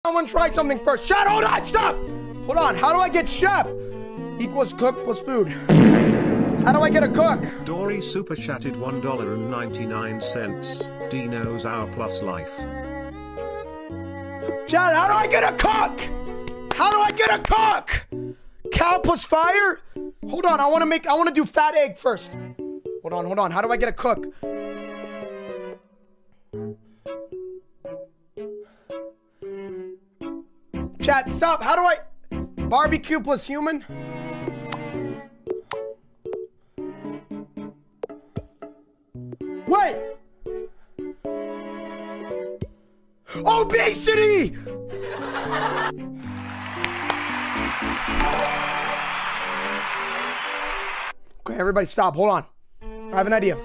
Someone try something first. Chat, hold on, stop! Hold on, how do I get chef? Equals cook plus food. How do I get a cook? Dory super chatted $1.99. Dino's Hour Plus Life. Chat, how do I get a cook? How do I get a cook? Cow plus fire? Hold on, I wanna do fat egg first. Hold on, how do I get a cook? Chat, stop, how do I? Barbecue plus human? Wait! Obesity! Okay, everybody stop, hold on. I have an idea.